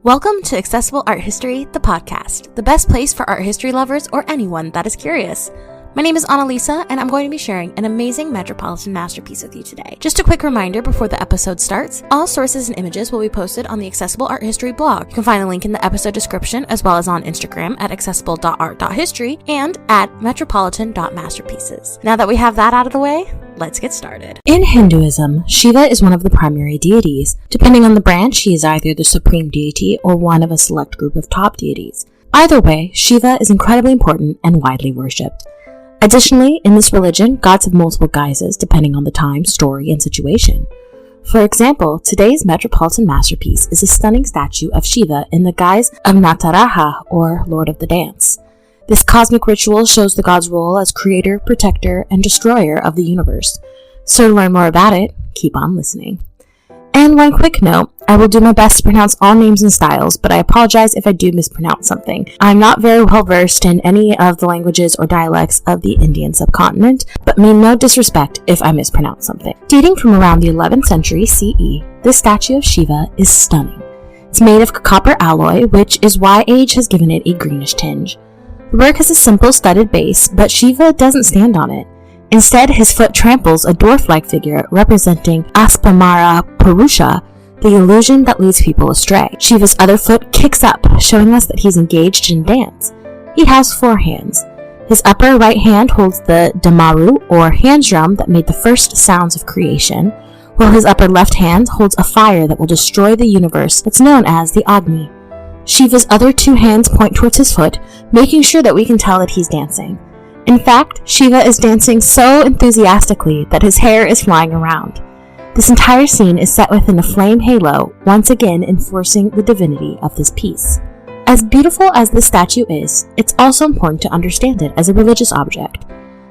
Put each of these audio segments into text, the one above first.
Welcome to Accessible Art History, the podcast, the best place for art history lovers or anyone that is curious. My name is Annalisa, and I'm going to be sharing an amazing metropolitan masterpiece with you today. Just a quick reminder before the episode starts, all sources and images will be posted on the Accessible Art History blog. You can find a link in the episode description, as well as on Instagram at accessible.art.history and at metropolitan.masterpieces. Now that we have that out of the way, let's get started. In Hinduism, Shiva is one of the primary deities. Depending on the branch, he is either the supreme deity or one of a select group of top deities. Either way, Shiva is incredibly important and widely worshipped. Additionally, in this religion, gods have multiple guises depending on the time, story, and situation. For example, today's metropolitan masterpiece is a stunning statue of Shiva in the guise of Nataraja, or Lord of the Dance. This cosmic ritual shows the god's role as creator, protector, and destroyer of the universe. So to learn more about it, keep on listening. And one quick note, I will do my best to pronounce all names and styles, but I apologize if I do mispronounce something. I'm not very well versed in any of the languages or dialects of the Indian subcontinent, but mean no disrespect if I mispronounce something. Dating from around the 11th century CE, this statue of Shiva is stunning. It's made of copper alloy, which is why age has given it a greenish tinge. The work has a simple studded base, but Shiva doesn't stand on it. Instead, his foot tramples a dwarf-like figure representing Aspamara Purusha, the illusion that leads people astray. Shiva's other foot kicks up, showing us that he's engaged in dance. He has 4 hands. His upper right hand holds the damaru, or hand drum that made the first sounds of creation, while his upper left hand holds a fire that will destroy the universe that's known as the Agni. Shiva's other 2 hands point towards his foot, making sure that we can tell that he's dancing. In fact, Shiva is dancing so enthusiastically that his hair is flying around. This entire scene is set within a flame halo, once again enforcing the divinity of this piece. As beautiful as this statue is, it's also important to understand it as a religious object.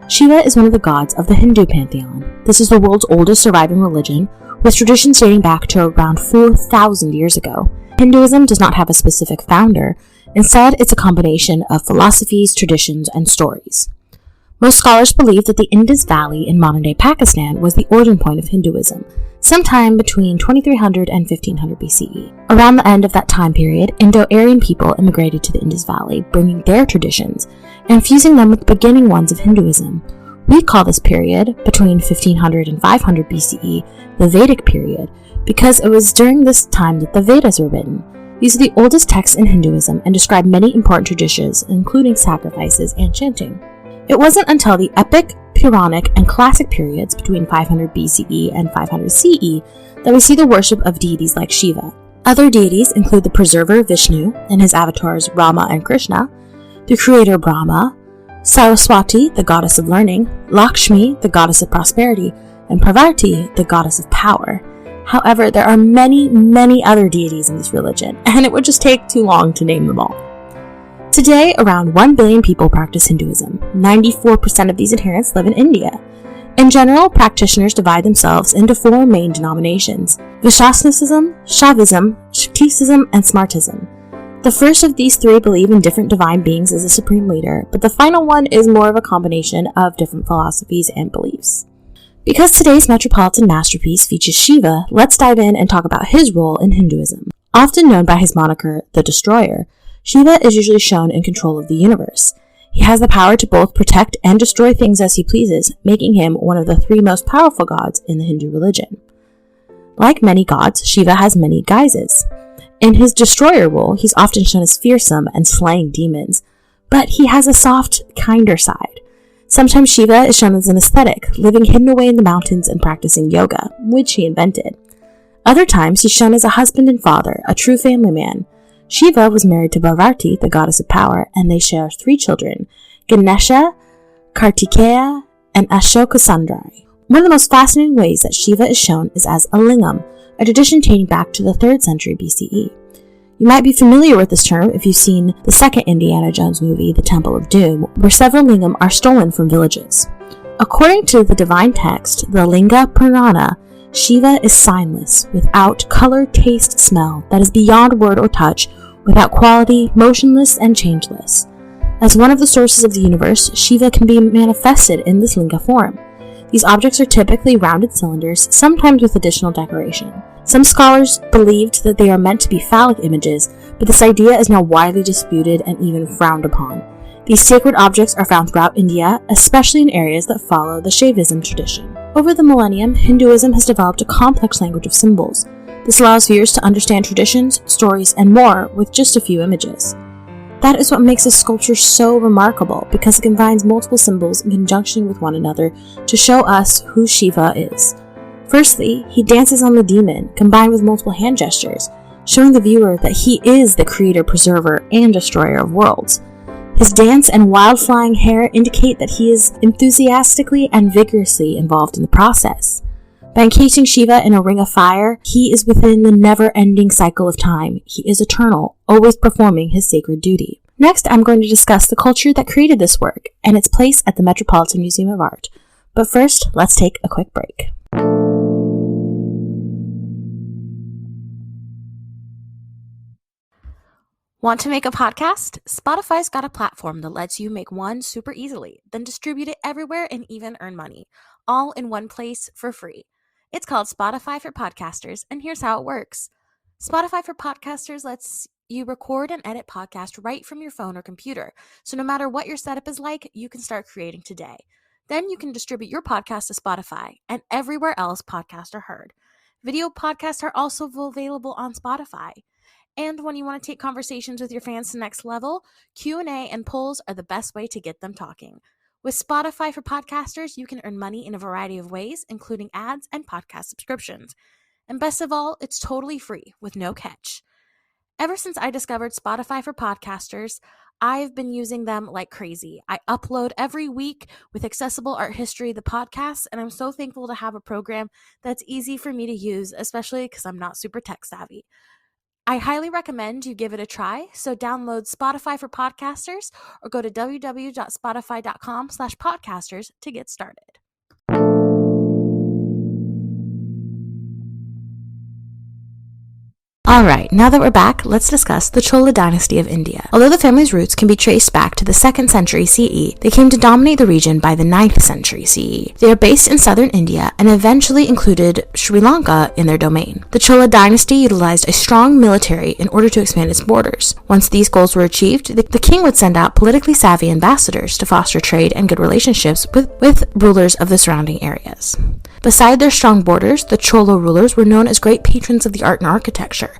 Shiva is one of the gods of the Hindu pantheon. This is the world's oldest surviving religion, with traditions dating back to around 4,000 years ago. Hinduism does not have a specific founder. Instead, it's a combination of philosophies, traditions, and stories. Most scholars believe that the Indus Valley in modern-day Pakistan was the origin point of Hinduism, sometime between 2300 and 1500 BCE. Around the end of that time period, Indo-Aryan people immigrated to the Indus Valley, bringing their traditions and fusing them with the beginning ones of Hinduism. We call this period, between 1500 and 500 BCE, the Vedic period, because it was during this time that the Vedas were written. These are the oldest texts in Hinduism and describe many important traditions, including sacrifices and chanting. It wasn't until the epic, Puranic, and classic periods between 500 BCE and 500 CE that we see the worship of deities like Shiva. Other deities include the preserver Vishnu and his avatars Rama and Krishna, the creator Brahma, Saraswati, the goddess of learning, Lakshmi, the goddess of prosperity, and Parvati, the goddess of power. However, there are many, many other deities in this religion, and it would just take too long to name them all. Today, around 1 billion people practice Hinduism. 94% of these adherents live in India. In general, practitioners divide themselves into 4 main denominations: Vaishnavism, Shaivism, Shaktism, and Smartism. The first of these 3 believe in different divine beings as a supreme leader, but the final one is more of a combination of different philosophies and beliefs. Because today's metropolitan masterpiece features Shiva, let's dive in and talk about his role in Hinduism. Often known by his moniker, the Destroyer, Shiva is usually shown in control of the universe. He has the power to both protect and destroy things as he pleases, making him one of the 3 most powerful gods in the Hindu religion. Like many gods, Shiva has many guises. In his destroyer role, he's often shown as fearsome and slaying demons, but he has a soft, kinder side. Sometimes Shiva is shown as an ascetic, living hidden away in the mountains and practicing yoga, which he invented. Other times, he's shown as a husband and father, a true family man. Shiva was married to Parvati, the goddess of power, and they share 3 children, Ganesha, Kartikeya, and Ashokasandrai. One of the most fascinating ways that Shiva is shown is as a lingam, a tradition dating back to the 3rd century BCE. You might be familiar with this term if you've seen the second Indiana Jones movie, The Temple of Doom, where several lingam are stolen from villages. According to the divine text, the Linga Purana, Shiva is signless, without color, taste, smell, that is beyond word or touch, without quality, motionless, and changeless. As one of the sources of the universe, Shiva can be manifested in this linga form. These objects are typically rounded cylinders, sometimes with additional decoration. Some scholars believed that they are meant to be phallic images, but this idea is now widely disputed and even frowned upon. These sacred objects are found throughout India, especially in areas that follow the Shaivism tradition. Over the millennium, Hinduism has developed a complex language of symbols. This allows viewers to understand traditions, stories, and more with just a few images. That is what makes this sculpture so remarkable, because it combines multiple symbols in conjunction with one another to show us who Shiva is. Firstly, he dances on the demon, combined with multiple hand gestures, showing the viewer that he is the creator, preserver, and destroyer of worlds. His dance and wild flying hair indicate that he is enthusiastically and vigorously involved in the process. By encasing Shiva in a ring of fire, he is within the never-ending cycle of time. He is eternal, always performing his sacred duty. Next, I'm going to discuss the culture that created this work and its place at the Metropolitan Museum of Art. But first, let's take a quick break. Want to make a podcast? Spotify's got a platform that lets you make one super easily, then distribute it everywhere and even earn money, all in one place for free. It's called Spotify for Podcasters, and here's how it works. Spotify for Podcasters lets you record and edit podcasts right from your phone or computer, so no matter what your setup is like, you can start creating today. Then you can distribute your podcast to Spotify and everywhere else podcasts are heard. Video podcasts are also available on Spotify. And when you want to take conversations with your fans to the next level, Q&A and polls are the best way to get them talking. With Spotify for Podcasters, you can earn money in a variety of ways, including ads and podcast subscriptions. And best of all, it's totally free with no catch. Ever since I discovered Spotify for Podcasters, I've been using them like crazy. I upload every week with Accessible Art History, the podcast, and I'm so thankful to have a program that's easy for me to use, especially because I'm not super tech savvy. I highly recommend you give it a try, so download Spotify for Podcasters or go to www.spotify.com/podcasters to get started. Alright, now that we're back, let's discuss the Chola dynasty of India. Although the family's roots can be traced back to the 2nd century CE, they came to dominate the region by the 9th century CE. They are based in southern India and eventually included Sri Lanka in their domain. The Chola dynasty utilized a strong military in order to expand its borders. Once these goals were achieved, the king would send out politically savvy ambassadors to foster trade and good relationships with rulers of the surrounding areas. Beside their strong borders, the Chola rulers were known as great patrons of the art and architecture.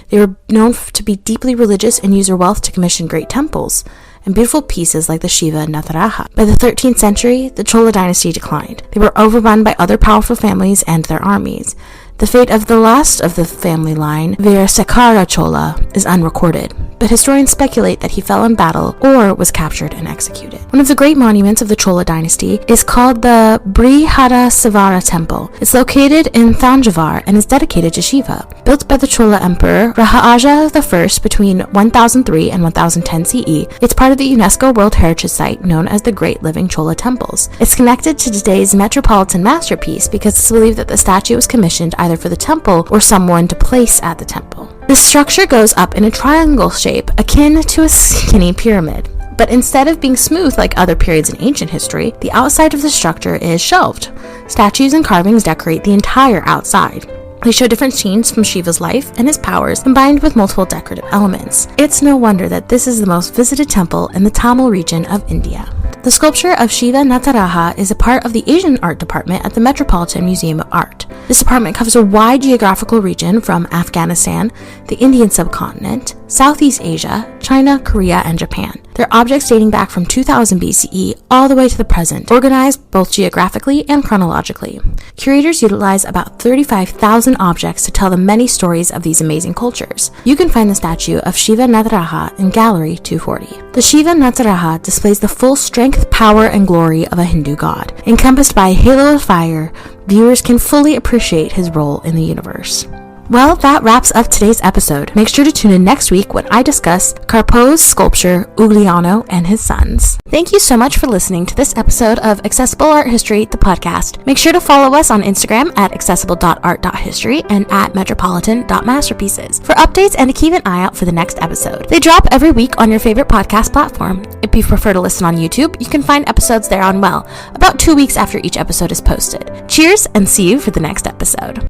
They were known to be deeply religious and use their wealth to commission great temples and beautiful pieces like the Shiva and Nataraja. By the 13th century, the Chola dynasty declined. They were overrun by other powerful families and their armies. The fate of the last of the family line, Veerasekara Chola, is unrecorded, but historians speculate that he fell in battle or was captured and executed. One of the great monuments of the Chola dynasty is called the Brihadasavara Temple. It's located in Thanjavur and is dedicated to Shiva. Built by the Chola Emperor Rahaja I between 1003 and 1010 CE, it's part of the UNESCO World Heritage Site known as the Great Living Chola Temples. It's connected to today's Metropolitan Masterpiece because it's believed that the statue was commissioned either for the temple or someone to place at the temple. The structure goes up in a triangle shape akin to a skinny pyramid. But instead of being smooth like other periods in ancient history, the outside of the structure is shelved. Statues and carvings decorate the entire outside. They show different scenes from Shiva's life and his powers combined with multiple decorative elements. It's no wonder that this is the most visited temple in the Tamil region of India. The sculpture of Shiva Nataraja is a part of the Asian Art Department at the Metropolitan Museum of Art. This department covers a wide geographical region from Afghanistan, the Indian subcontinent, Southeast Asia, China, Korea, and Japan. They're objects dating back from 2000 BCE all the way to the present, organized both geographically and chronologically. Curators utilize about 35,000 objects to tell the many stories of these amazing cultures. You can find the statue of Shiva Nataraja in Gallery 240. The Shiva Nataraja displays the full strength, power, and glory of a Hindu god. Encompassed by a halo of fire, viewers can fully appreciate his role in the universe. Well, that wraps up today's episode. Make sure to tune in next week when I discuss Carpo's sculpture Ugliano and his sons. Thank you so much for listening to this episode of Accessible Art History, the podcast. Make sure to follow us on Instagram at accessible.art.history and at metropolitan.masterpieces for updates and to keep an eye out for the next episode. They drop every week on your favorite podcast platform. If you prefer to listen on YouTube, you can find episodes there on about 2 weeks after each episode is posted. Cheers and see you for the next episode.